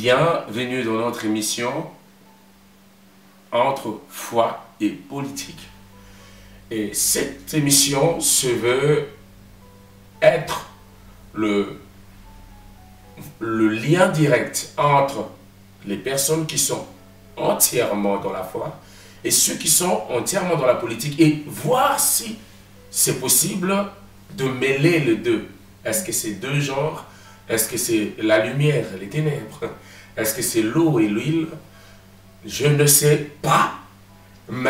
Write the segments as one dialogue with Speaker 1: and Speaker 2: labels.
Speaker 1: Bienvenue dans notre émission Entre foi et politique. Et cette émission se veut être le lien direct entre les personnes qui sont entièrement dans la foi et ceux qui sont entièrement dans la politique et voir si c'est possible de mêler les deux. Est-ce que c'est deux genres? Est-ce que c'est la lumière et les ténèbres? Est-ce que c'est l'eau et l'huile? Je ne sais pas. Mais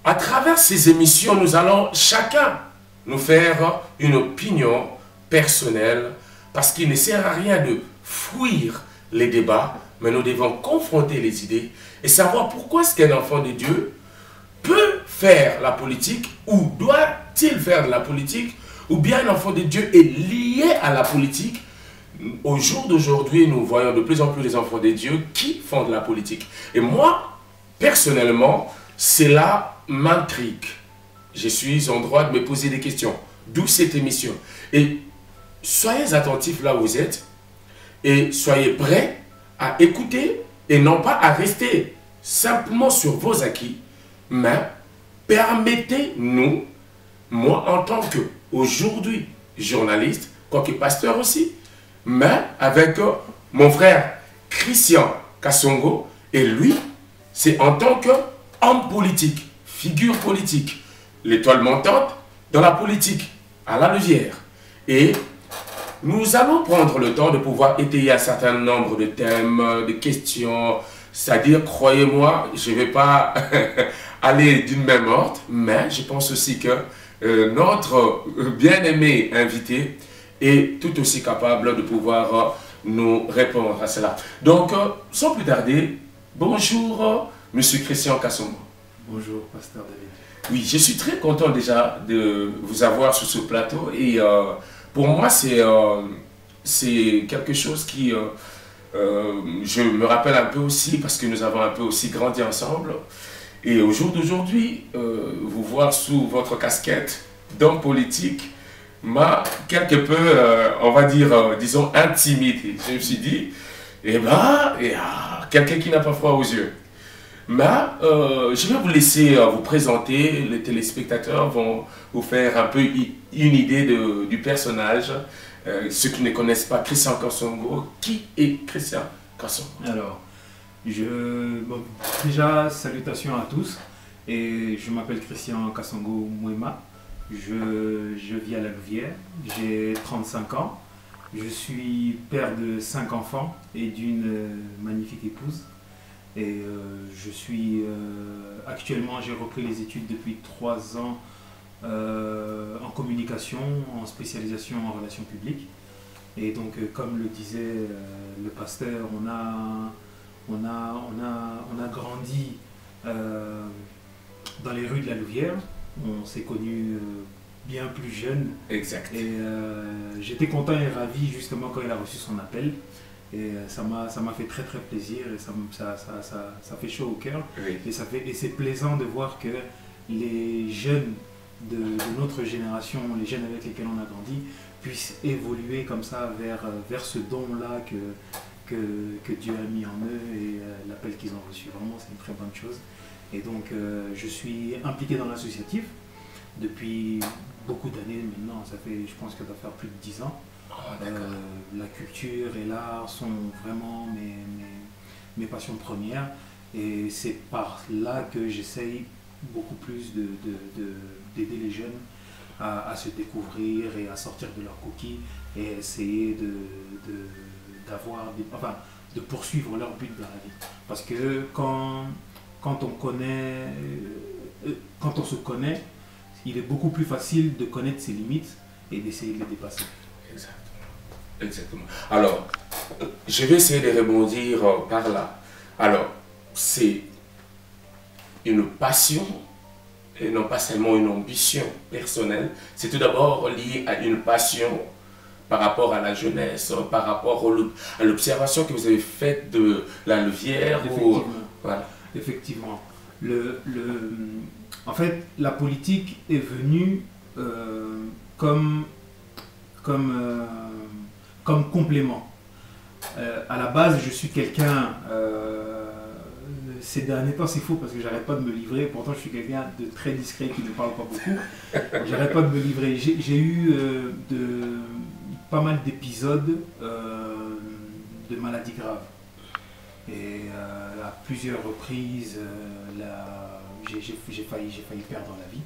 Speaker 1: à travers ces émissions, nous allons chacun nous faire une opinion personnelle parce qu'il ne sert à rien de fuir les débats, mais nous devons confronter les idées et savoir pourquoi est-ce qu'un enfant de Dieu peut faire la politique ou doit-il faire de la politique, ou bien un enfant de Dieu est lié à la politique. Au jour d'aujourd'hui, nous voyons de plus en plus les enfants de Dieu qui font de la politique. Et moi, personnellement, cela m'intrigue. Je suis en droit de me poser des questions. D'où cette émission? Et soyez attentifs là où vous êtes et soyez prêts à écouter et non pas à rester simplement sur vos acquis, mais permettez-nous, moi en tant que aujourd'hui journaliste, quoique pasteur aussi, mais avec mon frère Christian Kassongo, et lui, c'est en tant qu'homme politique, figure politique, l'étoile montante dans la politique, à la Louvière. Et nous allons prendre le temps de pouvoir étayer un certain nombre de thèmes, de questions, c'est-à-dire, croyez-moi, je ne vais pas aller d'une même ordre, mais je pense aussi que notre bien-aimé invité est tout aussi capable de pouvoir nous répondre à cela. Donc, sans plus tarder, bonjour, Monsieur Christian Kassongo.
Speaker 2: Bonjour, Pasteur David.
Speaker 1: Oui, je suis très content déjà de vous avoir sur ce plateau et pour moi, c'est quelque chose qui, je me rappelle un peu aussi parce que nous avons un peu aussi grandi ensemble. Et au jour d'aujourd'hui, vous voir sous votre casquette d'homme politique m'a quelque peu, on va dire, disons, intimidé. Je me suis dit, eh ben, il y a quelqu'un qui n'a pas froid aux yeux. Mais je vais vous laisser vous présenter, les téléspectateurs vont vous faire un peu une idée du personnage. Ceux qui ne connaissent pas Christian Kassongo, qui est Christian Kassongo?
Speaker 2: Alors, déjà, salutations à tous. Et je m'appelle Christian Kassongo Mouema. Je vis à la Louvière. J'ai 35 ans. Je suis père de 5 enfants et d'une magnifique épouse. Et actuellement, j'ai repris les études depuis 3 ans en communication, en spécialisation en relations publiques. Et donc, comme le disait le pasteur, on a grandi dans les rues de la Louvière. On s'est connus bien plus jeunes.
Speaker 1: Exact.
Speaker 2: Et j'étais content et ravi justement quand il a reçu son appel. Et ça m'a fait très très plaisir et ça fait chaud au cœur.
Speaker 1: Oui.
Speaker 2: Et c'est plaisant de voir que les jeunes de notre génération, les jeunes avec lesquels on a grandi, puissent évoluer comme ça vers ce don-là que Dieu a mis en eux et l'appel qu'ils ont reçu. Vraiment, c'est une très bonne chose. Et donc, je suis impliqué dans l'associatif depuis beaucoup d'années maintenant. Ça fait, je pense que ça doit faire plus de 10 ans. La culture et l'art sont vraiment mes passions premières. Et c'est par là que j'essaye beaucoup plus d'aider les jeunes à se découvrir et à sortir de leur coquille et essayer de poursuivre leur but dans la vie. Parce que quand on se connaît, il est beaucoup plus facile de connaître ses limites et d'essayer de les dépasser.
Speaker 1: Exactement. Exactement. Alors, je vais essayer de rebondir par là. Alors, c'est une passion et non pas seulement une ambition personnelle. C'est tout d'abord lié à une passion par rapport à la jeunesse, par rapport à l'observation que vous avez faite de la Louvière.
Speaker 2: Effectivement.
Speaker 1: Voilà.
Speaker 2: Effectivement. En fait, la politique est venue comme complément. À la base, je suis quelqu'un... ces derniers temps, c'est faux parce que j'arrête pas de me livrer. Pourtant, je suis quelqu'un de très discret qui ne parle pas beaucoup. J'arrête pas de me livrer. J'ai eu pas mal d'épisodes de maladies graves. Et à plusieurs reprises, j'ai failli perdre la vie.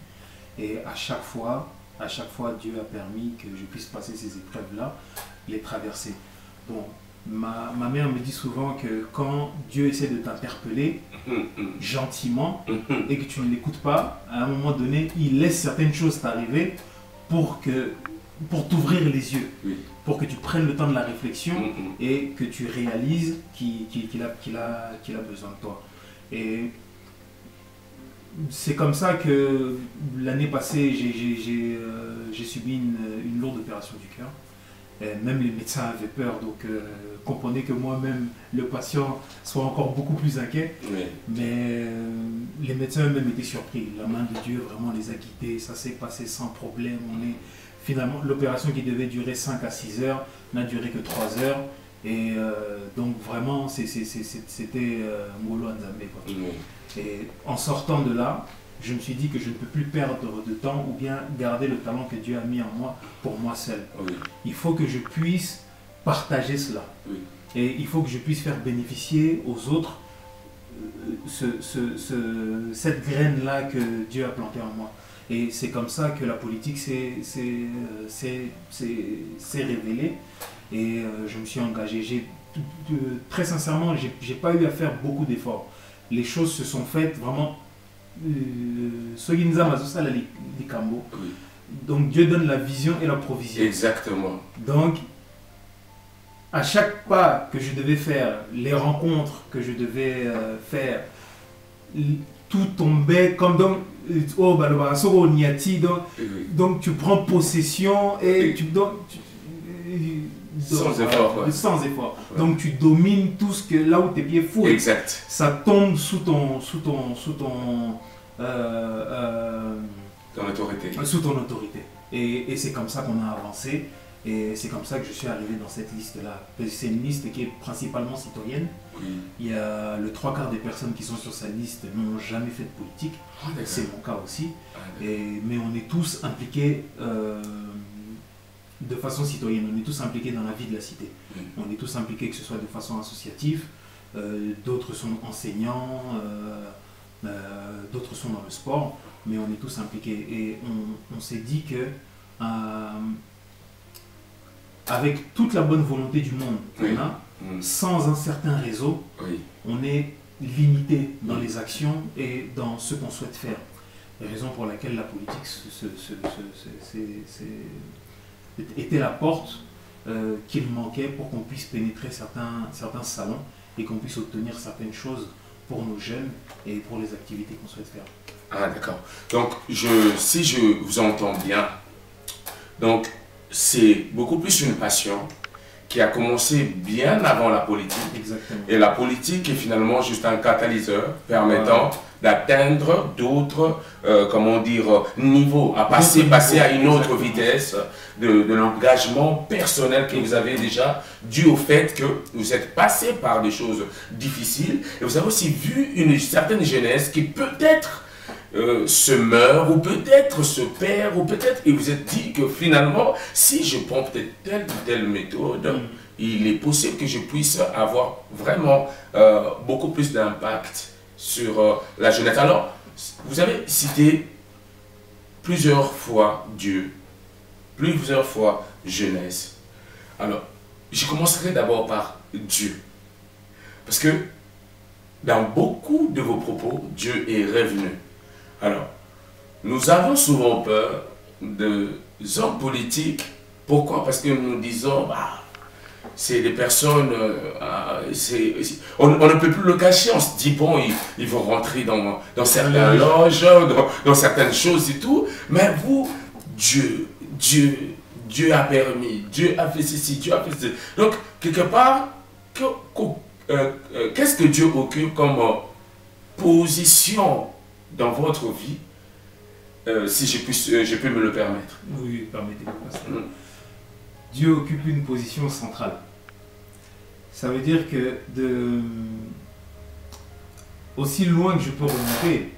Speaker 2: Et à chaque fois, Dieu a permis que je puisse passer ces épreuves-là, les traverser. Bon, ma mère me dit souvent que quand Dieu essaie de t'interpeller gentiment et que tu ne l'écoutes pas, à un moment donné, il laisse certaines choses t'arriver pour t'ouvrir les yeux, pour que tu prennes le temps de la réflexion et que tu réalises qu'il a besoin de toi. Et c'est comme ça que l'année passée, j'ai subi une lourde opération du cœur. Même les médecins avaient peur, donc comprenez que moi-même, le patient soit encore beaucoup plus inquiet.
Speaker 1: Oui.
Speaker 2: Mais les médecins eux-mêmes étaient surpris. La main de Dieu vraiment les a guidés, ça s'est passé sans problème. Finalement, l'opération qui devait durer 5 à 6 heures n'a duré que 3 heures. Et donc vraiment, c'était Ngolo Nzambe, quoi.
Speaker 1: Oui.
Speaker 2: Et en sortant de là, je me suis dit que je ne peux plus perdre de temps ou bien garder le talent que Dieu a mis en moi pour moi seul.
Speaker 1: Oui.
Speaker 2: Il faut que je puisse partager cela.
Speaker 1: Oui.
Speaker 2: Et il faut que je puisse faire bénéficier aux autres cette graine-là que Dieu a plantée en moi. Et c'est comme ça que la politique s'est révélée. Et je me suis engagé. Très sincèrement, j'ai pas eu à faire beaucoup d'efforts. Les choses se sont faites vraiment. Donc Dieu donne la vision et la provision.
Speaker 1: Exactement.
Speaker 2: Donc, à chaque pas que je devais faire, les rencontres que je devais faire, tout tombait comme dans donc tu prends possession et
Speaker 1: sans effort. Ouais.
Speaker 2: Sans effort.
Speaker 1: Ouais.
Speaker 2: Donc tu domines tout ce que là où tes pieds fouillent.
Speaker 1: Exact.
Speaker 2: Ça tombe sous ton autorité. Et c'est comme ça qu'on a avancé. Et c'est comme ça que je suis arrivé dans cette liste-là. C'est une liste qui est principalement citoyenne.
Speaker 1: Oui.
Speaker 2: Il y a le 3/4 des personnes qui sont sur sa liste n'ont jamais fait de politique.
Speaker 1: Oh,
Speaker 2: c'est mon cas aussi.
Speaker 1: Ah,
Speaker 2: Mais on est tous impliqués de façon citoyenne. On est tous impliqués dans la vie de la cité. On est tous impliqués, que ce soit de façon associative. D'autres sont enseignants. D'autres sont dans le sport. Mais on est tous impliqués. Et on s'est dit que avec toute la bonne volonté du monde qu'on a, sans un certain réseau, on est limité dans les actions et dans ce qu'on souhaite faire. La raison pour laquelle la politique était la porte qu'il manquait pour qu'on puisse pénétrer certains salons et qu'on puisse obtenir certaines choses pour nos jeunes et pour les activités qu'on souhaite faire.
Speaker 1: Ah d'accord. Donc si je vous entends bien, donc c'est beaucoup plus une passion qui a commencé bien avant la politique.
Speaker 2: Exactement.
Speaker 1: Et la politique est finalement juste un catalyseur permettant d'atteindre d'autres, niveaux, à passer à une autre vitesse de l'engagement personnel que vous avez déjà, dû au fait que vous êtes passé par des choses difficiles et vous avez aussi vu une certaine jeunesse qui peut-être se meurt ou peut-être se perd ou peut-être, et vous êtes dit que finalement si je prends peut-être telle ou telle méthode, il est possible que je puisse avoir vraiment beaucoup plus d'impact sur la jeunesse. Alors vous avez cité plusieurs fois Dieu, plusieurs fois jeunesse. Alors je commencerai d'abord par Dieu, parce que dans beaucoup de vos propos Dieu est revenu. Alors, nous avons souvent peur des hommes politiques. Pourquoi? Parce que nous disons, c'est des personnes, on ne peut plus le cacher, on se dit, bon, ils vont rentrer dans certaines loges, dans certaines choses et tout. Mais vous, Dieu a permis, Dieu a fait ceci, Dieu a fait ceci. Donc, quelque part, qu'est-ce que Dieu occupe comme position dans votre vie, si je peux me le permettre?
Speaker 2: Oui, permettez-moi. Dieu occupe une position centrale. Ça veut dire que aussi loin que je peux remonter,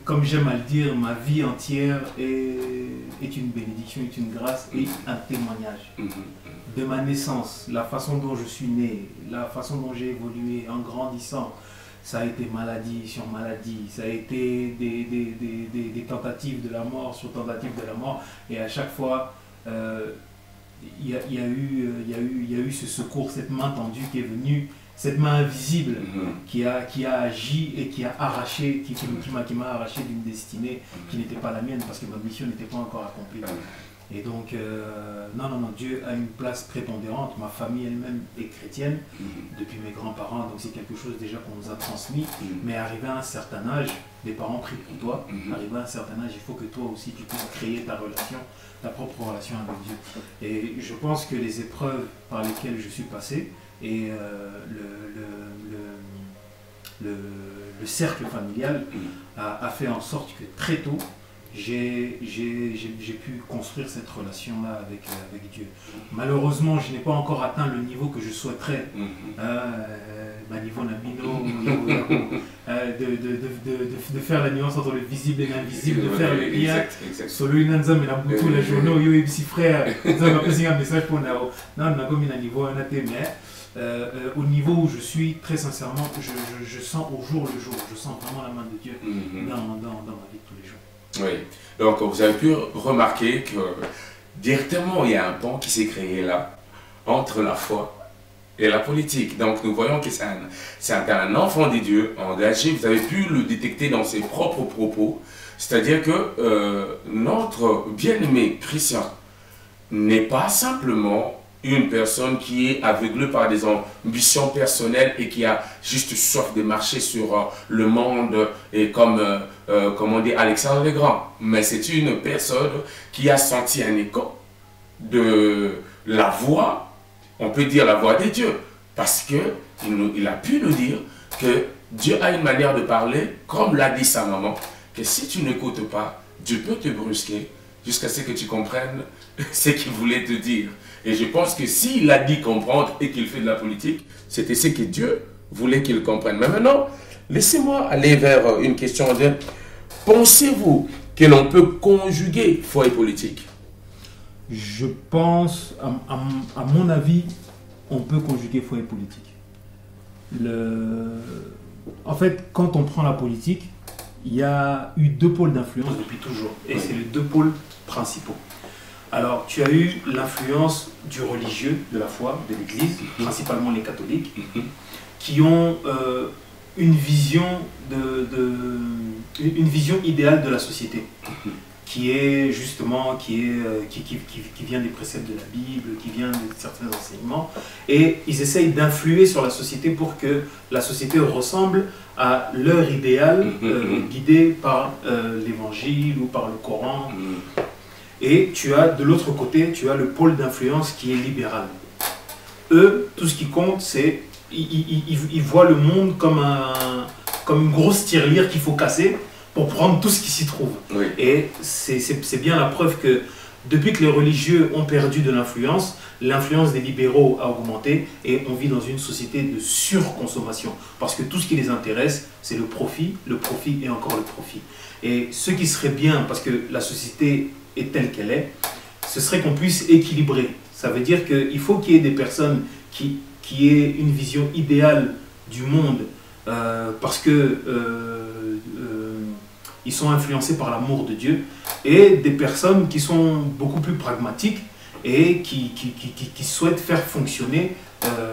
Speaker 2: comme j'aime à le dire, ma vie entière est une bénédiction, est une grâce et un témoignage. De ma naissance, la façon dont je suis né, la façon dont j'ai évolué en grandissant, ça a été maladie sur maladie, ça a été des tentatives de la mort sur tentatives de la mort, et à chaque fois, il y a eu ce secours, cette main tendue qui est venue, cette main invisible qui a agi et qui a arraché, qui m'a arraché d'une destinée qui n'était pas la mienne parce que ma mission n'était pas encore accomplie. Et donc, non, Dieu a une place prépondérante. Ma famille elle-même est chrétienne depuis mes grands-parents, donc c'est quelque chose déjà qu'on nous a transmis. Mais arrivé à un certain âge, les parents prient pour toi. Arrivé à un certain âge, il faut que toi aussi tu puisses créer ta propre relation avec Dieu. Et je pense que les épreuves par lesquelles je suis passé et le cercle familial a fait en sorte que très tôt, j'ai pu construire cette relation-là avec Dieu. Malheureusement, je n'ai pas encore atteint le niveau que je souhaiterais. Niveau Nabino, de faire la nuance entre le visible et l'invisible, de faire le lien. Solo Inanza, mais la boutou, la journée, yo, et petit frère, ça m'a passé un message pour Nao. Non, on a comme un niveau, on a mais au niveau où je suis, très sincèrement, je sens au jour le jour, je sens vraiment la main de Dieu dans ma vie de tous les jours.
Speaker 1: Oui, donc vous avez pu remarquer que directement il y a un pont qui s'est créé là, entre la foi et la politique. Donc nous voyons que c'est un enfant de Dieu engagé, vous avez pu le détecter dans ses propres propos, c'est-à-dire que notre bien-aimé Christian n'est pas simplement une personne qui est aveuglée par des ambitions personnelles et qui a juste soif de marcher sur le monde, et comme on dit Alexandre le Grand. Mais c'est une personne qui a senti un écho de la voix, on peut dire la voix de Dieu, parce qu'il a pu nous dire que Dieu a une manière de parler, comme l'a dit sa maman, que si tu n'écoutes pas, Dieu peut te brusquer jusqu'à ce que tu comprennes ce qu'il voulait te dire. Et je pense que s'il a dit comprendre et qu'il fait de la politique, c'était ce que Dieu voulait qu'il comprenne. Mais maintenant, laissez-moi aller vers une question. Pensez-vous que l'on peut conjuguer foi et politique?
Speaker 2: Je pense, à mon avis, on peut conjuguer foi et politique. En fait, quand on prend la politique, il y a eu deux pôles d'influence depuis toujours. Et c'est les deux pôles principaux. Alors, tu as eu l'influence du religieux, de la foi, de l'Église, principalement les catholiques, qui ont une vision idéale de la société, qui est justement, qui vient des préceptes de la Bible, qui vient de certains enseignements, et ils essayent d'influer sur la société pour que la société ressemble à leur idéal, guidé par l'Évangile ou par le Coran. Et tu as, de l'autre côté, tu as le pôle d'influence qui est libéral. Eux, tout ce qui compte, c'est ils voient le monde comme une grosse tirelire qu'il faut casser pour prendre tout ce qui s'y trouve. Oui. Et c'est bien la preuve que depuis que les religieux ont perdu de l'influence des libéraux a augmenté et on vit dans une société de surconsommation. Parce que tout ce qui les intéresse, c'est le profit et encore le profit. Et ce qui serait bien, parce que la société est telle qu'elle est, ce serait qu'on puisse équilibrer. Ça veut dire qu'il faut qu'il y ait des personnes qui aient une vision idéale du monde parce que ils sont influencés par l'amour de Dieu, et des personnes qui sont beaucoup plus pragmatiques et qui souhaitent faire fonctionner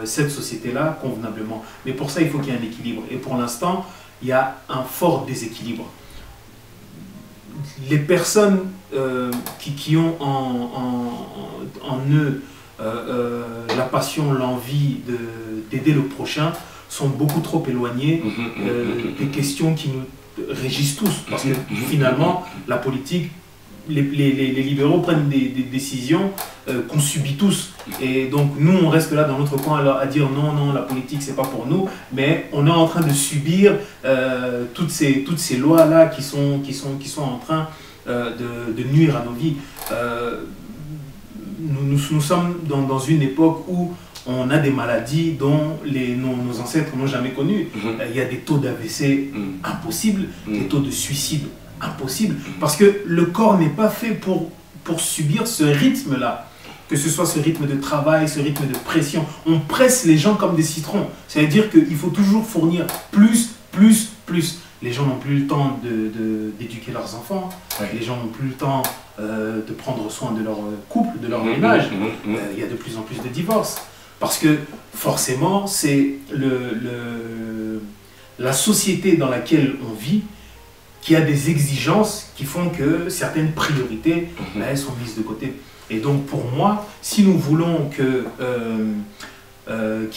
Speaker 2: cette société-là convenablement. Mais pour ça, il faut qu'il y ait un équilibre. Et pour l'instant, il y a un fort déséquilibre. Les personnes qui ont en eux la passion, l'envie d'aider le prochain sont beaucoup trop éloignées des questions qui nous régissent tous. Parce que finalement, la politique, les libéraux prennent des décisions qu'on subit tous. Et donc nous, on reste là dans notre coin à dire non, la politique, c'est pas pour nous. Mais on est en train de subir toutes ces lois-là qui sont en train de nuire à nos vies. Nous sommes dans une époque où On a des maladies dont nos ancêtres n'ont jamais connues. Il y a des taux d'AVC impossibles, des taux de suicide impossibles, parce que le corps n'est pas fait pour subir ce rythme-là. Que ce soit ce rythme de travail, ce rythme de pression. On presse les gens comme des citrons. C'est-à-dire qu'il faut toujours fournir plus, plus, plus. Les gens n'ont plus le temps d'éduquer leurs enfants. Ouais. Les gens n'ont plus le temps de prendre soin de leur couple, de leur ménage. Il y a de plus en plus de divorces. Parce que forcément, c'est la société dans laquelle on vit qui a des exigences qui font que certaines priorités elles sont mises de côté. Et donc pour moi, si nous voulons qu'il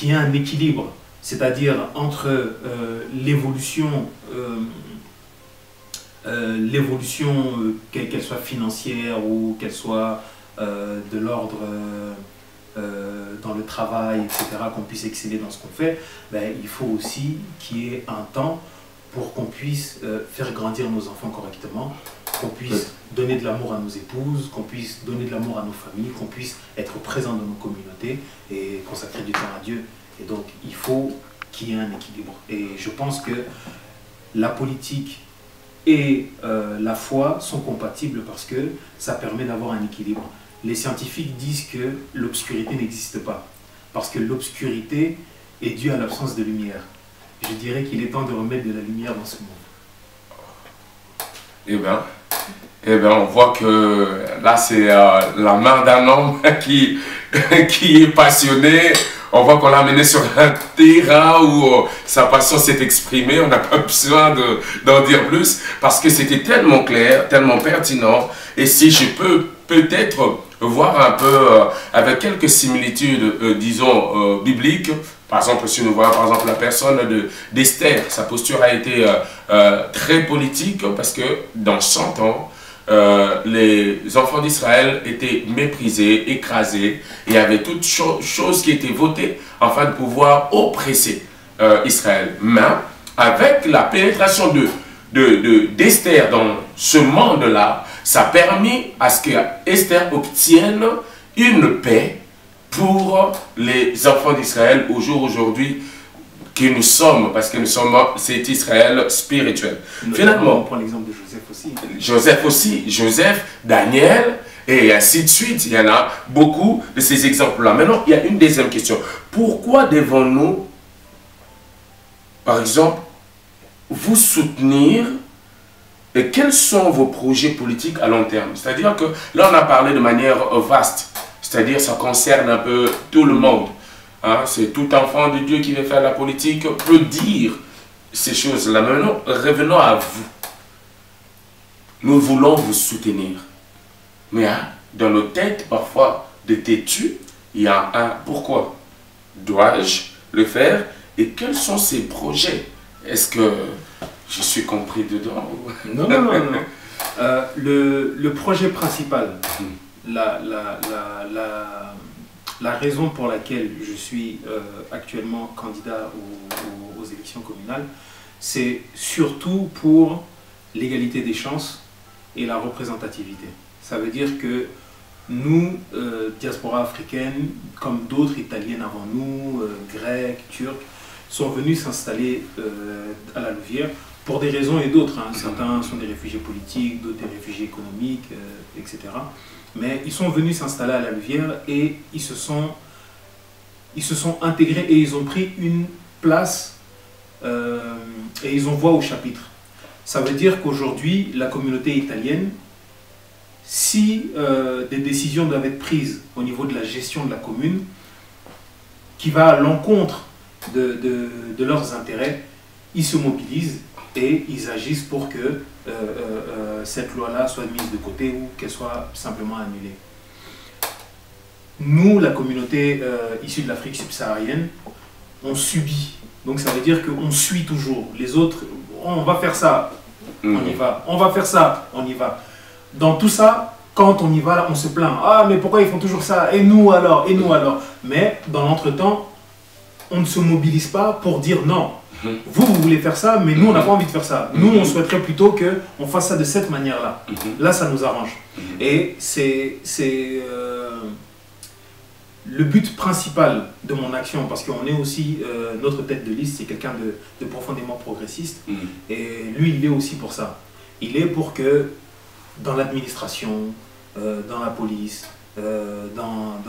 Speaker 2: y ait un équilibre, c'est-à-dire entre l'évolution, qu'elle soit financière ou qu'elle soit de l'ordre dans le travail, etc., qu'on puisse exceller dans ce qu'on fait, il faut aussi qu'il y ait un temps pour qu'on puisse faire grandir nos enfants correctement, qu'on puisse donner de l'amour à nos épouses, qu'on puisse donner de l'amour à nos familles, qu'on puisse être présent dans nos communautés et consacrer du temps à Dieu. Et donc, il faut qu'il y ait un équilibre. Et je pense que la politique et la foi sont compatibles parce que ça permet d'avoir un équilibre. Les scientifiques disent que l'obscurité n'existe pas, parce que l'obscurité est due à l'absence de lumière. Je dirais qu'il est temps de remettre de la lumière dans ce monde.
Speaker 1: Eh bien, on voit que là, c'est la main d'un homme qui est passionné. On voit qu'on l'a amené sur un terrain où sa passion s'est exprimée. On n'a pas besoin d'en dire plus parce que c'était tellement clair, tellement pertinent. Et si je peux peut-être voir un peu avec quelques similitudes, disons, bibliques. Par exemple, si nous voyons par exemple la personne d'Esther, sa posture a été très politique parce que dans 100 ans, les enfants d'Israël étaient méprisés, écrasés. Il y avait toutes choses qui étaient votées afin de pouvoir oppresser Israël. Mais avec la pénétration d'Esther dans ce monde-là, ça a permis à ce que Esther obtienne une paix pour les enfants d'Israël au jour aujourd'hui que nous sommes, parce que nous sommes, c'est Israël spirituel. Finalement,
Speaker 2: on prend l'exemple de Joseph aussi.
Speaker 1: Joseph aussi, Joseph, Daniel, et ainsi de suite. Il y en a beaucoup de ces exemples-là. Maintenant, il y a une deuxième question. Pourquoi devons-nous, par exemple, vous soutenir et quels sont vos projets politiques à long terme? C'est-à-dire que là, on a parlé de manière vaste. C'est-à-dire ça concerne un peu tout le monde. Hein? C'est tout enfant de Dieu qui veut faire la politique peut dire ces choses-là. Maintenant, revenons à vous. Nous voulons vous soutenir. Mais hein, dans nos têtes, parfois, de têtus, il y a un pourquoi. Dois-je le faire? Et quels sont ces projets? Est-ce que je suis compris dedans?
Speaker 2: Non. Le projet principal, la raison pour laquelle je suis actuellement candidat aux élections communales, c'est surtout pour l'égalité des chances et la représentativité. Ça veut dire que nous, diaspora africaine, comme d'autres italiennes avant nous, grecques, turcs, sont venus s'installer à la Louvière pour des raisons et d'autres. Hein. Certains sont des réfugiés politiques, d'autres des réfugiés économiques, etc. Mais ils sont venus s'installer à la Louvière et ils se sont intégrés et ils ont pris une place et ils ont voix au chapitre. Ça veut dire qu'aujourd'hui, la communauté italienne, si des décisions doivent être prises au niveau de la gestion de la commune, qui va à l'encontre de leurs intérêts, ils se mobilisent et ils agissent pour que cette loi-là soit mise de côté ou qu'elle soit simplement annulée. Nous, la communauté issue de l'Afrique subsaharienne, on subit. Donc ça veut dire qu'on suit toujours. Les autres, on va faire ça, on y va. On va faire ça, on y va. Dans tout ça, quand on y va, on se plaint. Ah, mais pourquoi ils font toujours ça? Et nous alors? Et nous alors? Mais dans l'entretemps, on ne se mobilise pas pour dire non. Vous voulez faire ça, mais nous, on n'a pas envie de faire ça. Nous, on souhaiterait plutôt qu'on fasse ça de cette manière-là. Là, ça nous arrange. Et le but principal de mon action, parce qu'on est aussi, notre tête de liste, c'est quelqu'un de profondément progressiste, et lui, il est aussi pour ça. Il est pour que dans l'administration, dans la police, dans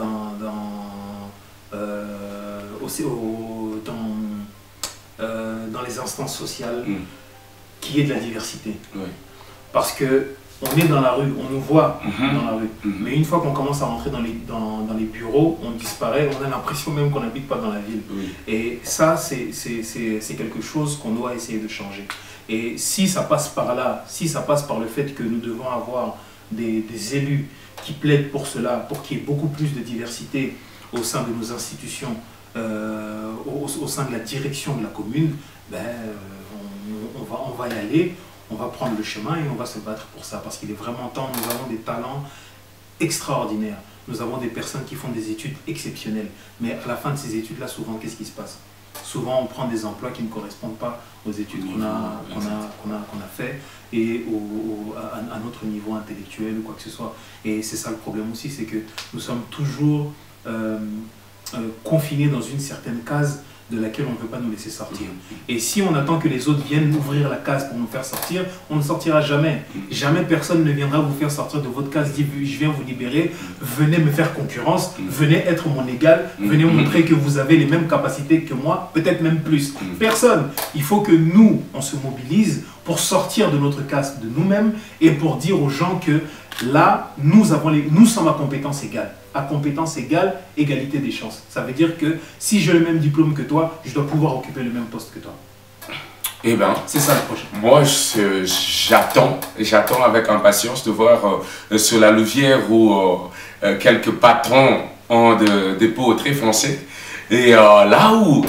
Speaker 2: les instances sociales, qu'il y ait de la diversité. Oui. Parce que on est dans la rue, on nous voit dans la rue, mais une fois qu'on commence à rentrer dans les bureaux, on disparaît, on a l'impression même qu'on n'habite pas dans la ville. Oui. Et ça, c'est quelque chose qu'on doit essayer de changer. Et si ça passe par là, si ça passe par le fait que nous devons avoir des élus qui plaident pour cela, pour qu'il y ait beaucoup plus de diversité au sein de nos institutions, au sein de la direction de la commune, ben, on va y aller. On va prendre le chemin et on va se battre pour ça, parce qu'il est vraiment temps. Nous avons des talents extraordinaires. Nous avons des personnes qui font des études exceptionnelles. Mais à la fin de ces études-là, souvent, qu'est-ce qui se passe? Souvent, on prend des emplois qui ne correspondent pas aux études qu'on a fait et à notre niveau intellectuel ou quoi que ce soit. Et c'est ça le problème aussi, c'est que nous sommes toujours confinés dans une certaine case de laquelle on ne peut pas nous laisser sortir. Et si on attend que les autres viennent ouvrir la case pour nous faire sortir, on ne sortira jamais. Jamais personne ne viendra vous faire sortir de votre case, dit je viens vous libérer, venez me faire concurrence, venez être mon égal, venez montrer que vous avez les mêmes capacités que moi, peut-être même plus. Personne. Il faut que nous, on se mobilise pour sortir de notre case de nous-mêmes et pour dire aux gens que là, nous sommes à compétence égale. À compétence égale, égalité des chances. Ça veut dire que si j'ai le même diplôme que toi, je dois pouvoir occuper le même poste que toi.
Speaker 1: Eh bien,
Speaker 2: c'est ça le prochain.
Speaker 1: Moi, j'attends avec impatience de voir sur la Louvière où quelques patrons ont des peaux très foncées. Et là où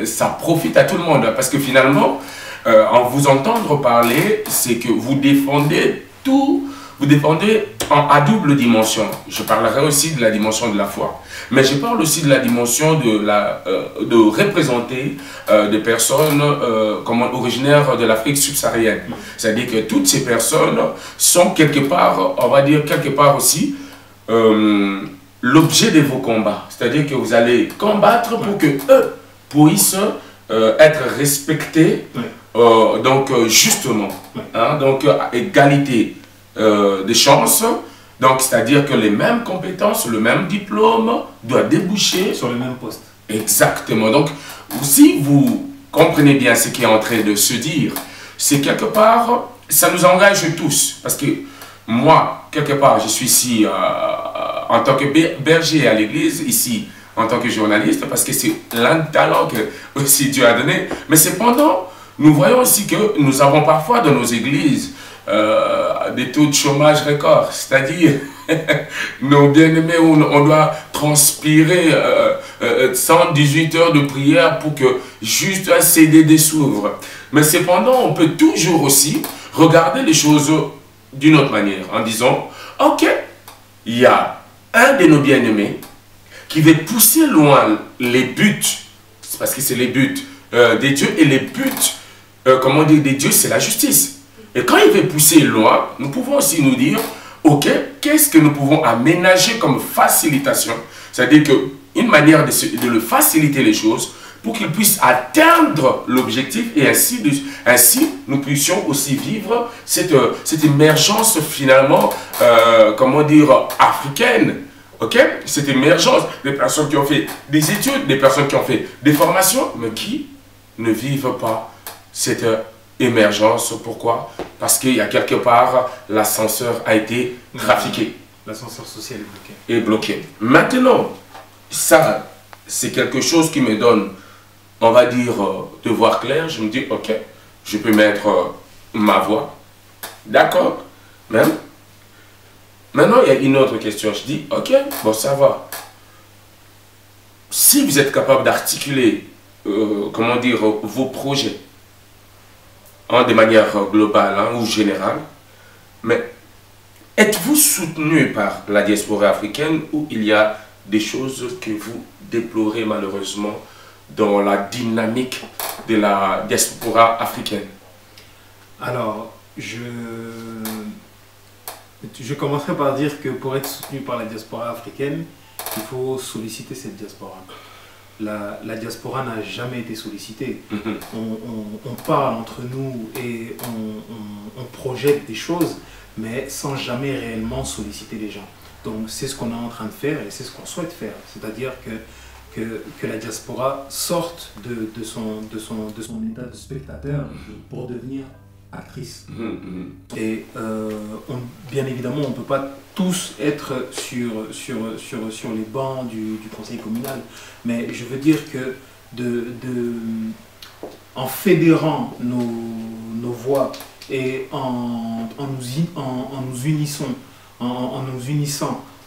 Speaker 1: ça profite à tout le monde. Parce que finalement, en vous entendre parler, c'est que vous défendez tout. Vous défendez à double dimension. Je parlerai aussi de la dimension de la foi. Mais je parle aussi de la dimension de représenter des personnes originaires de l'Afrique subsaharienne. C'est-à-dire que toutes ces personnes sont quelque part, on va dire quelque part aussi, l'objet de vos combats. C'est-à-dire que vous allez combattre pour que eux puissent être respectés, donc justement, donc égalité des chances, donc c'est-à-dire que les mêmes compétences, le même diplôme doit déboucher
Speaker 2: sur le même poste.
Speaker 1: Exactement. Donc si vous comprenez bien ce qui est en train de se dire, c'est quelque part, ça nous engage tous, parce que moi, quelque part, je suis ici en tant que berger à l'église, ici en tant que journaliste, parce que c'est l'un des talents que aussi Dieu a donné, mais cependant, nous voyons aussi que nous avons parfois dans nos églises des taux de chômage records, c'est-à-dire nos bien-aimés où on doit transpirer 118 heures de prière pour que juste un CDD s'ouvre. Mais cependant, on peut toujours aussi regarder les choses d'une autre manière en disant, ok, il y a un de nos bien-aimés qui veut pousser loin les buts, parce que c'est les buts des dieux, et les buts, comment dire, des dieux, c'est la justice. Et quand il veut pousser loin, nous pouvons aussi nous dire, ok, qu'est-ce que nous pouvons aménager comme facilitation? C'est-à-dire qu'une manière de le faciliter les choses pour qu'il puisse atteindre l'objectif et ainsi nous puissions aussi vivre cette émergence finalement, comment dire, africaine. Ok? Cette émergence des personnes qui ont fait des études, des personnes qui ont fait des formations, mais qui ne vivent pas cette émergence. Pourquoi? Parce qu'il y a quelque part, l'ascenseur a été trafiqué.
Speaker 2: L'ascenseur social
Speaker 1: est bloqué. Maintenant, ça, c'est quelque chose qui me donne, on va dire, de voir clair. Je me dis, ok, je peux mettre ma voix. D'accord? Même. Maintenant, il y a une autre question. Je dis, ok, bon, ça va. Si vous êtes capable d'articuler, comment dire, vos projets, de manière globale ou générale, mais êtes-vous soutenu par la diaspora africaine ou il y a des choses que vous déplorez malheureusement dans la dynamique de la diaspora africaine?
Speaker 2: Alors, je commencerai par dire que pour être soutenu par la diaspora africaine, il faut solliciter cette diaspora. La diaspora n'a jamais été sollicitée. On parle entre nous et on projette des choses, mais sans jamais réellement solliciter les gens. Donc c'est ce qu'on est en train de faire et c'est ce qu'on souhaite faire. C'est-à-dire que la diaspora sorte de son état de spectateur pour devenir actrice. Et bien évidemment, on ne peut pas tous être sur les bancs du conseil communal. Mais je veux dire que en fédérant nos voix et en nous unissant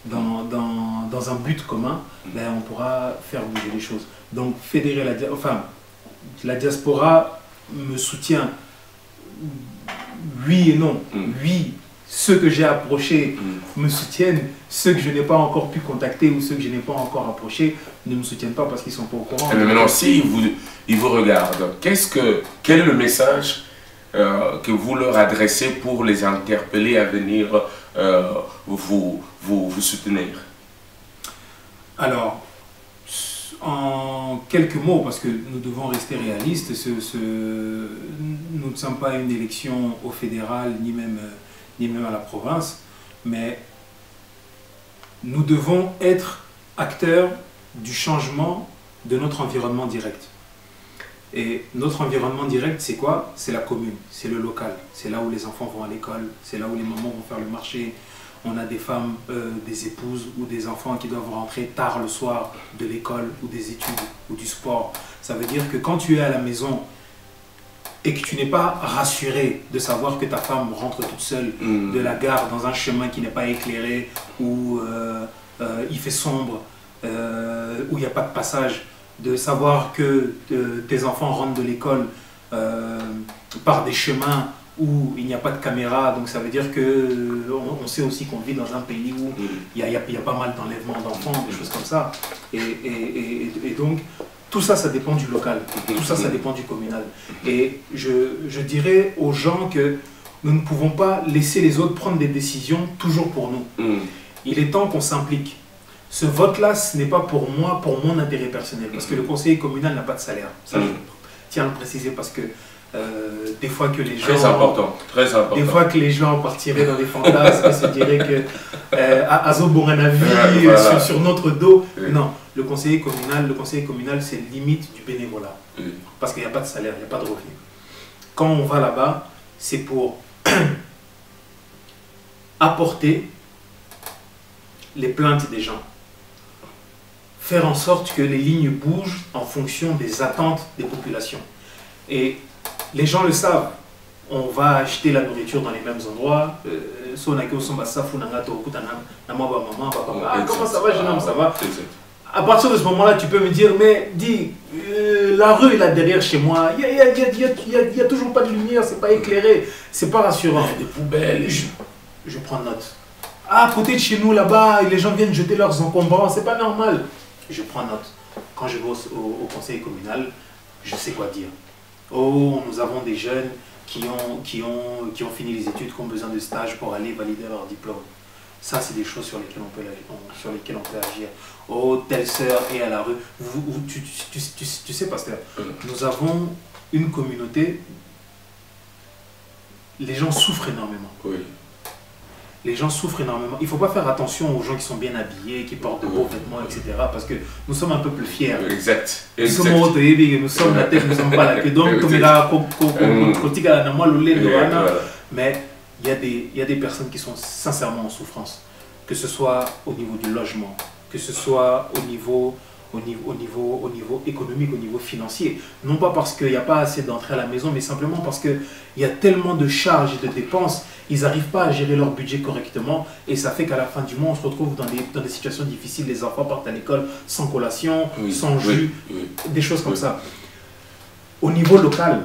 Speaker 2: dans un but commun, ben, on pourra faire bouger les choses. Donc fédérer la diaspora me soutient, oui et non. Oui, ceux que j'ai approchés me soutiennent, ceux que je n'ai pas encore pu contacter ou ceux que je n'ai pas encore approchés ne me soutiennent pas parce qu'ils ne sont pas au courant.
Speaker 1: Mais maintenant, si ils vous regardent, quel est le message que vous leur adressez pour les interpeller à venir vous soutenir?
Speaker 2: Alors, en quelques mots, parce que nous devons rester réalistes, nous ne sommes pas une élection au fédéral ni même à la province, mais nous devons être acteurs du changement de notre environnement direct. Et notre environnement direct, c'est quoi? C'est la commune, c'est le local, c'est là où les enfants vont à l'école, c'est là où les mamans vont faire le marché. On a des femmes, des épouses ou des enfants qui doivent rentrer tard le soir de l'école ou des études ou du sport. Ça veut dire que quand tu es à la maison et que tu n'es pas rassuré de savoir que ta femme rentre toute seule de la gare dans un chemin qui n'est pas éclairé, où il fait sombre, où il n'y a pas de passage, de savoir que tes enfants rentrent de l'école par des chemins où il n'y a pas de caméra, donc ça veut dire que on sait aussi qu'on vit dans un pays où il y a pas mal d'enlèvements d'enfants, des choses comme ça. Et donc, tout ça, ça dépend du local, tout ça, ça dépend du communal. Et je dirais aux gens que nous ne pouvons pas laisser les autres prendre des décisions toujours pour nous. Il est temps qu'on s'implique. Ce vote-là, ce n'est pas pour moi, pour mon intérêt personnel, parce que le conseiller communal n'a pas de salaire. Ça, je tiens à le préciser parce que des fois que les gens...
Speaker 1: Très important.
Speaker 2: Des fois que les gens partiraient dans des fantasmes et se diraient que Azo Boranavi sur notre dos. Non, le conseiller communal, c'est limite du bénévolat. Parce qu'il n'y a pas de salaire, il n'y a pas de revenu. Quand on va là-bas, c'est pour apporter les plaintes des gens. Faire en sorte que les lignes bougent en fonction des attentes des populations. Et les gens le savent. On va acheter la nourriture dans les mêmes endroits. Comment ça va, jeune homme, ça va? À partir de ce moment-là, tu peux me dire, mais dis, la rue est là derrière chez moi, il n'y a toujours pas de lumière, c'est pas éclairé, c'est pas rassurant.
Speaker 1: Des poubelles.
Speaker 2: Je prends note. À côté de chez nous, là-bas, les gens viennent jeter leurs encombrants, c'est pas normal. Je prends note. Quand je vais au conseil communal, je sais quoi dire. Oh, nous avons des jeunes qui ont fini les études, qui ont besoin de stage pour aller valider leur diplôme. Ça, c'est des choses sur lesquelles on peut agir. Oh, telle sœur est à la rue. Tu sais, pasteur, nous avons une communauté, les gens souffrent énormément.
Speaker 1: Oui.
Speaker 2: Les gens souffrent énormément. Il ne faut pas faire attention aux gens qui sont bien habillés, qui portent de beaux vêtements, etc. Parce que nous sommes un peuple fier.
Speaker 1: Exact.
Speaker 2: Nous sommes la tête, nous ne sommes pas la queue. Donc, mais il y a des personnes qui sont sincèrement en souffrance. Que ce soit au niveau du logement, que ce soit au niveau économique, au niveau financier. Non pas parce qu'il n'y a pas assez d'entrées à la maison, mais simplement parce qu'il y a tellement de charges et de dépenses, ils n'arrivent pas à gérer leur budget correctement et ça fait qu'à la fin du mois, on se retrouve dans des situations difficiles. Les enfants partent à l'école sans collation, sans jus, des choses comme ça. Au niveau local,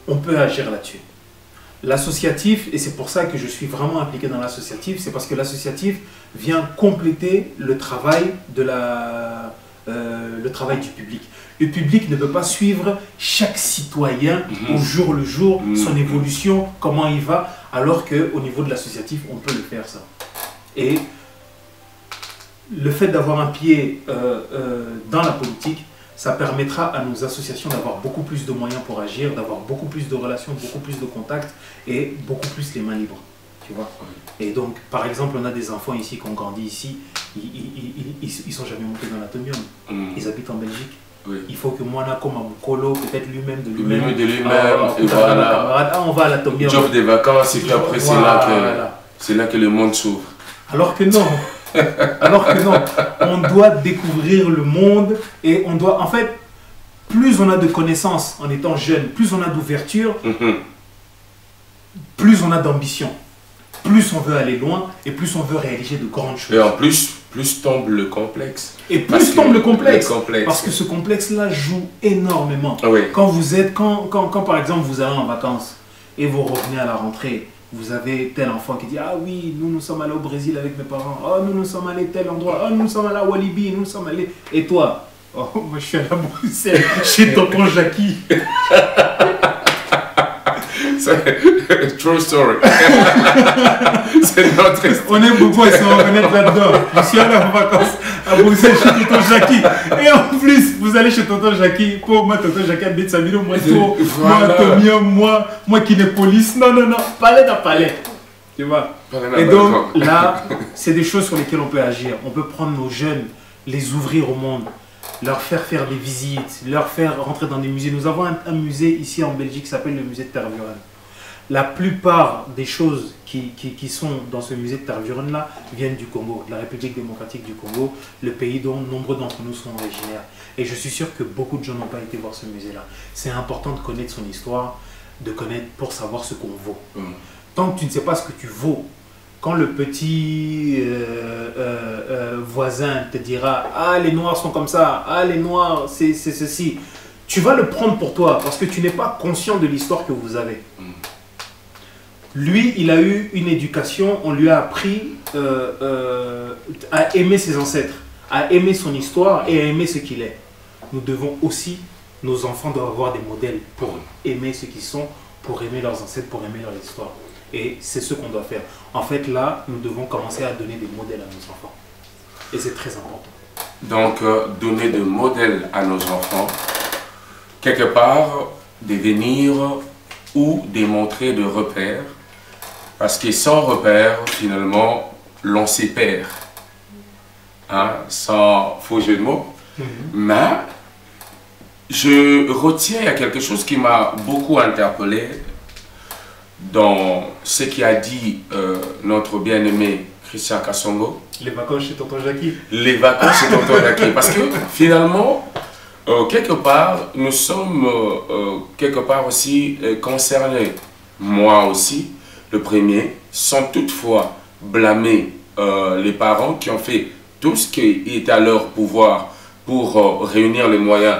Speaker 2: on peut agir là-dessus. L'associatif, et c'est pour ça que je suis vraiment impliqué dans l'associatif, c'est parce que l'associatif vient compléter le travail le travail du public. Le public ne peut pas suivre chaque citoyen au jour le jour, son évolution, comment il va, alors qu'au niveau de l'associatif, on peut le faire ça. Et le fait d'avoir un pied dans la politique, ça permettra à nos associations d'avoir beaucoup plus de moyens pour agir, d'avoir beaucoup plus de relations, beaucoup plus de contacts et beaucoup plus les mains libres. Tu vois. Et donc, par exemple, on a des enfants ici qui ont grandi ici, ils sont jamais montés dans l'atomium. Ils habitent en Belgique. Oui. Il faut que moi, comme Mukolo, peut-être lui-même,
Speaker 1: et voilà.
Speaker 2: On va à l'atomium.
Speaker 1: Job des vacances, et puis après, voilà. C'est là que le monde s'ouvre.
Speaker 2: Alors que non. Alors que non. On doit découvrir le monde et on doit, en fait, plus on a de connaissances en étant jeune, plus on a d'ouverture, plus on a d'ambition. Plus on veut aller loin et plus on veut réaliser de grandes choses.
Speaker 1: Et en plus tombe le complexe.
Speaker 2: Et plus tombe le complexe. Parce que ce complexe-là joue énormément.
Speaker 1: Oui.
Speaker 2: Quand vous êtes, quand par exemple vous allez en vacances et vous revenez à la rentrée, vous avez tel enfant qui dit « Ah oui, nous sommes allés au Brésil avec mes parents. Oh, nous sommes allés tel endroit. Oh, nous sommes allés à Walibi. Nous sommes allés... » Et toi? Oh, moi je suis allé à Bruxelles chez tonton Jackie.
Speaker 1: True story. C'est notre histoire.
Speaker 2: On aime beaucoup à se reconnaître là-dedans. Je suis allé en vacances à Bruxelles chez tonton Jackie. Et en plus, vous allez chez tonton Jackie. Pour moi, tonton Jackie habite Samiro, moi, moi qui n'ai police. Non, palais dans palais. Tu vois. Et donc, là, c'est des choses sur lesquelles on peut agir. On peut prendre nos jeunes, les ouvrir au monde, leur faire des visites, leur faire rentrer dans des musées. Nous avons un musée ici en Belgique qui s'appelle le musée de Tervuren. La plupart des choses qui sont dans ce musée de Tervuren-là viennent du Congo, de la République démocratique du Congo, le pays dont nombreux d'entre nous sont originaires. Et je suis sûr que beaucoup de gens n'ont pas été voir ce musée-là. C'est important de connaître son histoire, de connaître pour savoir ce qu'on vaut. Tant que tu ne sais pas ce que tu vaux, quand le petit voisin te dira « Ah, les Noirs sont comme ça, ah, les Noirs, c'est ceci », tu vas le prendre pour toi parce que tu n'es pas conscient de l'histoire que vous avez. Lui, il a eu une éducation, on lui a appris à aimer ses ancêtres, à aimer son histoire et à aimer ce qu'il est. Nous devons aussi, nos enfants doivent avoir des modèles pour aimer ce qu'ils sont, pour aimer leurs ancêtres, pour aimer leur histoire. Et c'est ce qu'on doit faire. En fait, là, nous devons commencer à donner des modèles à nos enfants. Et c'est très important.
Speaker 1: Donc, donner des modèles à nos enfants, quelque part, devenir ou démontrer des repères. Parce que sans repères, finalement, l'on s'y perd. Hein, sans faux jeu de mots. Mais, je retiens, il y a quelque chose qui m'a beaucoup interpellé dans ce qu'a dit notre bien-aimé Christian Kassongo.
Speaker 2: Les vacances chez tonton Jackie.
Speaker 1: Les vacances chez tonton Jackie. Parce que finalement, quelque part, nous sommes quelque part aussi concernés. Moi aussi, le premier, sans toutefois blâmer les parents qui ont fait tout ce qui est à leur pouvoir pour réunir les moyens,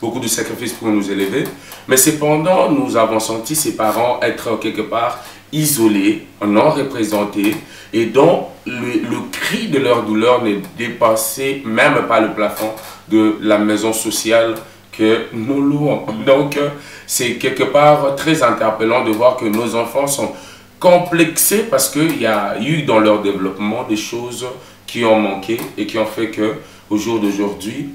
Speaker 1: beaucoup de sacrifices pour nous élever. Mais cependant, nous avons senti ces parents être quelque part isolés, non représentés, et dont le cri de leur douleur ne dépassait même pas le plafond de la maison sociale que nous louons. Donc, c'est quelque part très interpellant de voir que nos enfants sont complexés parce qu'il y a eu dans leur développement des choses qui ont manqué et qui ont fait que au jour d'aujourd'hui,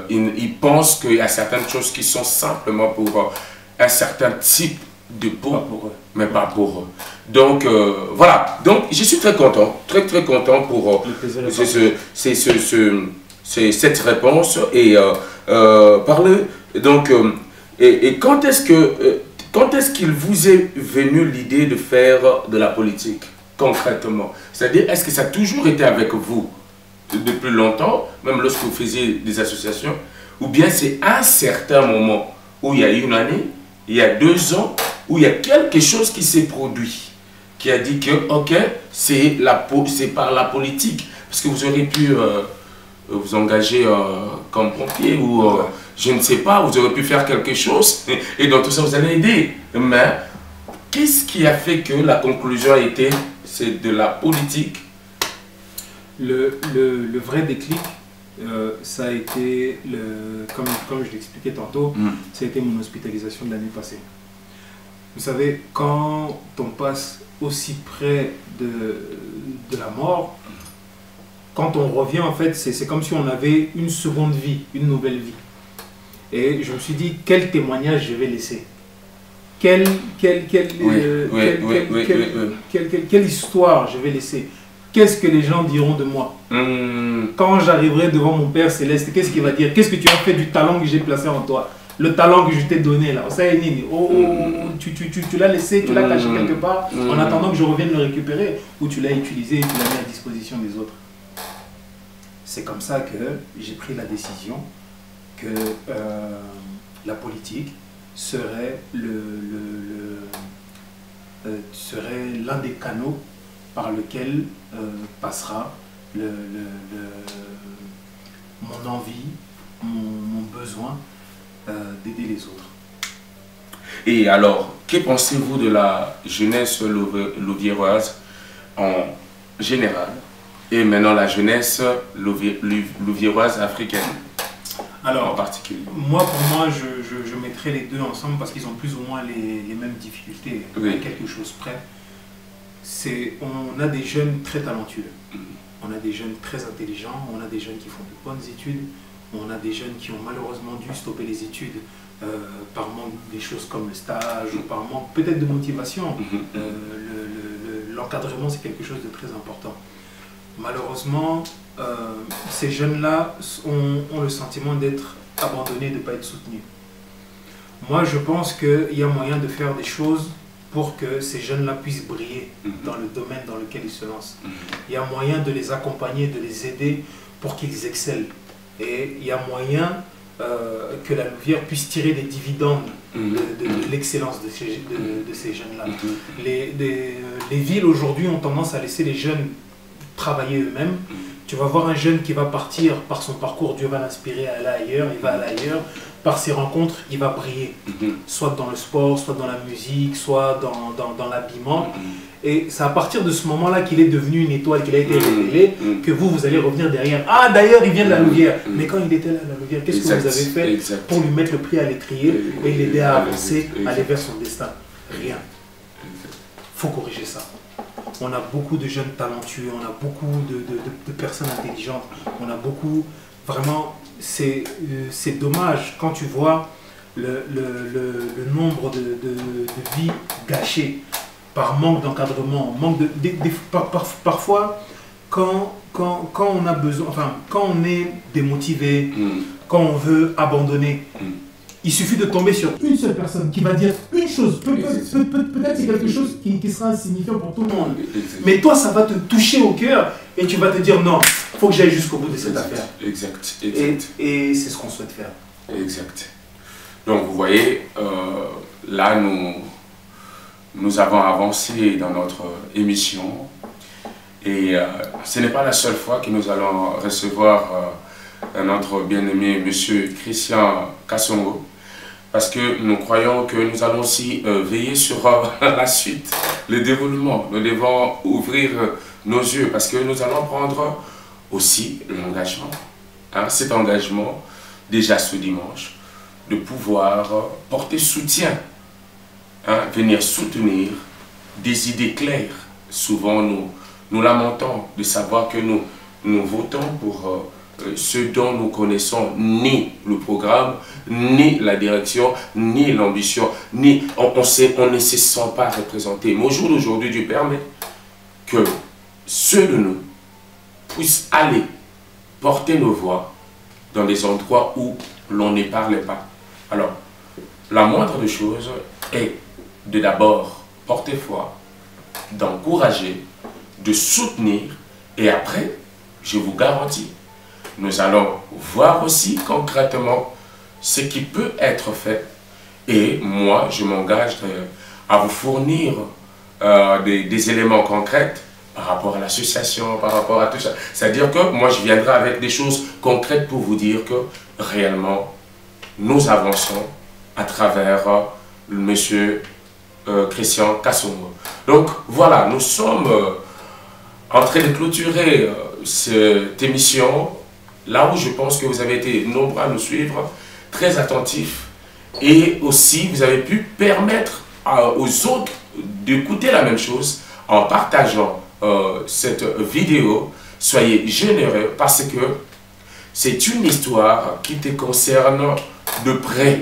Speaker 1: ils pensent qu'il y a certaines choses qui sont simplement pour un certain type de peau, mais pas pour eux. Donc, voilà. Donc, je suis très content, très content pour cette réponse. Et parler, donc, et quand est-ce qu'il vous est venu l'idée de faire de la politique, concrètement? C'est-à-dire, est-ce que ça a toujours été avec vous depuis longtemps, même lorsque vous faisiez des associations, ou bien c'est un certain moment où il y a une année, il y a 2 ans, où il y a quelque chose qui s'est produit, qui a dit que, ok, c'est par la politique, parce que vous auriez pu vous engager comme pompier, ou je ne sais pas, vous auriez pu faire quelque chose, et dans tout ça vous allez aider. Mais qu'est-ce qui a fait que la conclusion a été, c'est de la politique?
Speaker 2: Le vrai déclic, ça a été, comme je l'expliquais tantôt, ça a été mon hospitalisation de l'année passée. Vous savez, quand on passe aussi près de la mort, quand on revient, en fait, c'est comme si on avait une seconde vie, une nouvelle vie. Et je me suis dit, quel témoignage je vais laisser? Quelle histoire je vais laisser? Qu'est-ce que les gens diront de moi? Quand j'arriverai devant mon Père Céleste, qu'est-ce qu'il va dire? Qu'est-ce que tu as fait du talent que j'ai placé en toi? Le talent que je t'ai donné là. Tu l'as laissé, tu l'as caché quelque part en attendant que je revienne le récupérer, ou tu l'as utilisé et tu l'as mis à disposition des autres. C'est comme ça que j'ai pris la décision que la politique serait l'un des canaux par lequel passera mon envie, mon besoin d'aider les autres.
Speaker 1: Et alors, que pensez-vous de la jeunesse louviéroise en général et maintenant la jeunesse louviéroise africaine
Speaker 2: alors,
Speaker 1: en particulier?
Speaker 2: Moi, pour moi, je mettrais les deux ensemble parce qu'ils ont plus ou moins les mêmes difficultés, à quelque chose près. On a des jeunes très talentueux, on a des jeunes très intelligents, on a des jeunes qui font de bonnes études, on a des jeunes qui ont malheureusement dû stopper les études par manque des choses comme le stage ou par manque peut-être de motivation. L'encadrement, c'est quelque chose de très important. Malheureusement, ces jeunes-là ont le sentiment d'être abandonnés, de ne pas être soutenus. Moi, je pense qu'il y a moyen de faire des choses pour que ces jeunes-là puissent briller dans le domaine dans lequel ils se lancent. Il y a moyen de les accompagner, de les aider pour qu'ils excellent. Et il y a moyen que la Louvière puisse tirer des dividendes de l'excellence de ces jeunes-là. Les villes aujourd'hui ont tendance à laisser les jeunes travailler eux-mêmes. Tu vas voir un jeune qui va partir par son parcours, Dieu va l'inspirer à aller ailleurs, il va aller ailleurs. Par ses rencontres, il va briller, soit dans le sport, soit dans la musique, soit dans l'habillement. Et c'est à partir de ce moment-là qu'il est devenu une étoile, qu'il a été révélé, que vous allez revenir derrière. Ah, d'ailleurs, il vient de la Louvière. Mais quand il était là à la Louvière, qu'est-ce que vous avez fait pour lui mettre le pied à l'étrier et l'aider à avancer, aller vers son destin? Rien. Il faut corriger ça. On a beaucoup de jeunes talentueux, on a beaucoup de personnes intelligentes, on a beaucoup, vraiment, c'est dommage quand tu vois le nombre de vies gâchées par manque d'encadrement, parfois quand on a besoin, enfin quand on est démotivé, quand on veut abandonner, il suffit de tomber sur une seule personne qui va dire une chose. Peut-être c'est quelque chose qui sera insignifiant pour tout le monde. Mais toi, ça va te toucher au cœur et tu vas te dire non, il faut que j'aille jusqu'au bout de cette affaire.
Speaker 1: Exact.
Speaker 2: Et c'est ce qu'on souhaite faire.
Speaker 1: Exact. Donc vous voyez, là nous avons avancé dans notre émission et ce n'est pas la seule fois que nous allons recevoir notre bien-aimé monsieur Christian Kassongo, parce que nous croyons que nous allons aussi veiller sur la suite, le déroulement. Nous devons ouvrir nos yeux parce que nous allons prendre aussi l'engagement, cet engagement déjà ce dimanche, de pouvoir porter soutien, venir soutenir des idées claires. Souvent nous lamentons de savoir que nous votons pour ce dont nous connaissons ni le programme, ni la direction, ni l'ambition, ni on ne se sent pas représenté. Mais au jour d'aujourd'hui, Dieu permet que ceux de nous puissent aller porter nos voix dans des endroits où l'on ne parle pas. Alors, la moindre des choses est de d'abord porter foi, d'encourager, de soutenir, et après, je vous garantis, nous allons voir aussi concrètement ce qui peut être fait. Et moi, je m'engage à vous fournir des éléments concrets par rapport à l'association, par rapport à tout ça. C'est-à-dire que moi, je viendrai avec des choses concrètes pour vous dire que réellement, nous avançons à travers monsieur Christian Kassongo. Donc voilà, nous sommes en train de clôturer cette émission. Là où je pense que vous avez été nombreux à nous suivre, très attentifs, et aussi vous avez pu permettre aux autres d'écouter la même chose en partageant cette vidéo soyez généreux parce que c'est une histoire qui te concerne de près,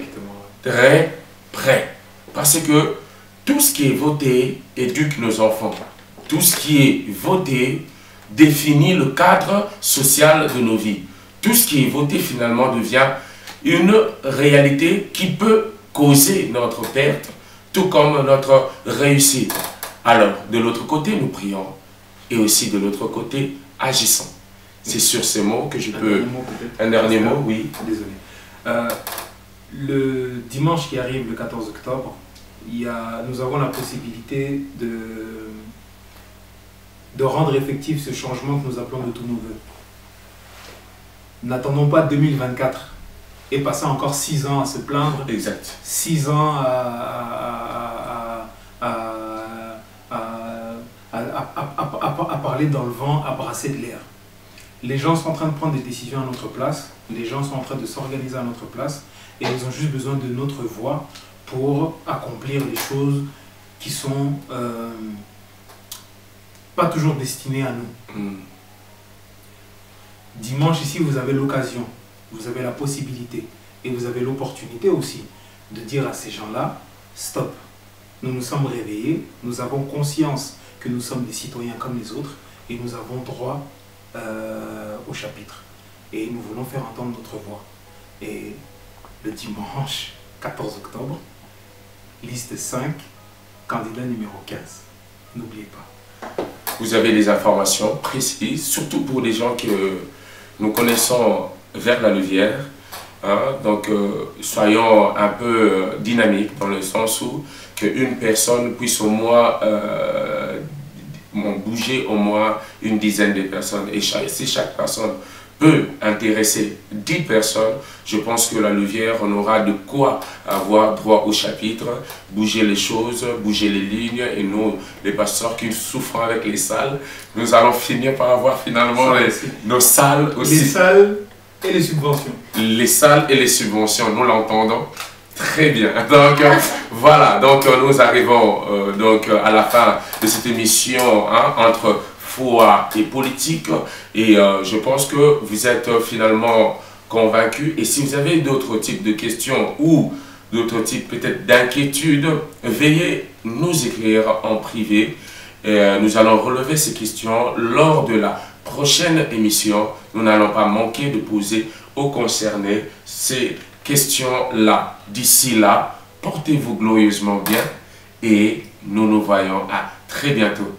Speaker 1: très près. Parce que tout ce qui est voté éduque nos enfants. Tout ce qui est voté définit le cadre social de nos vies. Tout ce qui est voté finalement devient une réalité qui peut causer notre perte, tout comme notre réussite. Alors, de l'autre côté, nous prions et aussi de l'autre côté, agissons. C'est sur ces mots que je peux... Un dernier mot, oui.
Speaker 2: Désolé. Le dimanche qui arrive, le 14 octobre, nous avons la possibilité de rendre effectif ce changement que nous appelons de tous nos voeux. N'attendons pas 2024 et passer encore 6 ans à se plaindre.
Speaker 1: Exact.
Speaker 2: 6 ans à parler dans le vent, à brasser de l'air. Les gens sont en train de prendre des décisions à notre place, les gens sont en train de s'organiser à notre place et ils ont juste besoin de notre voix pour accomplir les choses qui sont pas toujours destinées à nous. Dimanche ici, vous avez l'occasion, vous avez la possibilité et vous avez l'opportunité aussi de dire à ces gens-là, stop, nous nous sommes réveillés, nous avons conscience que nous sommes des citoyens comme les autres et nous avons droit au chapitre. Et nous voulons faire entendre notre voix. Et le dimanche 14 octobre, liste 5, candidat numéro 15. N'oubliez pas.
Speaker 1: Vous avez des informations précises, surtout pour les gens que nous connaissons vers la Louvière. Hein? Donc, soyons un peu dynamiques dans le sens où qu'une personne puisse au moins bouger au moins une dizaine de personnes. Et si chaque personne peut intéresser 10 personnes, je pense que la Louvière, on aura de quoi avoir droit au chapitre, bouger les choses, bouger les lignes, et nous, les pasteurs qui souffrent avec les salles, nous allons finir par avoir finalement nos salles aussi.
Speaker 2: Les salles et les subventions.
Speaker 1: Les salles et les subventions, nous l'entendons très bien. Donc voilà, donc nous arrivons donc à la fin de cette émission entre foi et politique, et je pense que vous êtes finalement convaincus. Et si vous avez d'autres types de questions ou d'autres types peut-être d'inquiétudes, veuillez nous écrire en privé et nous allons relever ces questions lors de la prochaine émission. Nous n'allons pas manquer de poser aux concernés ces questions-là. D'ici là, portez-vous glorieusement bien et nous nous voyons à très bientôt.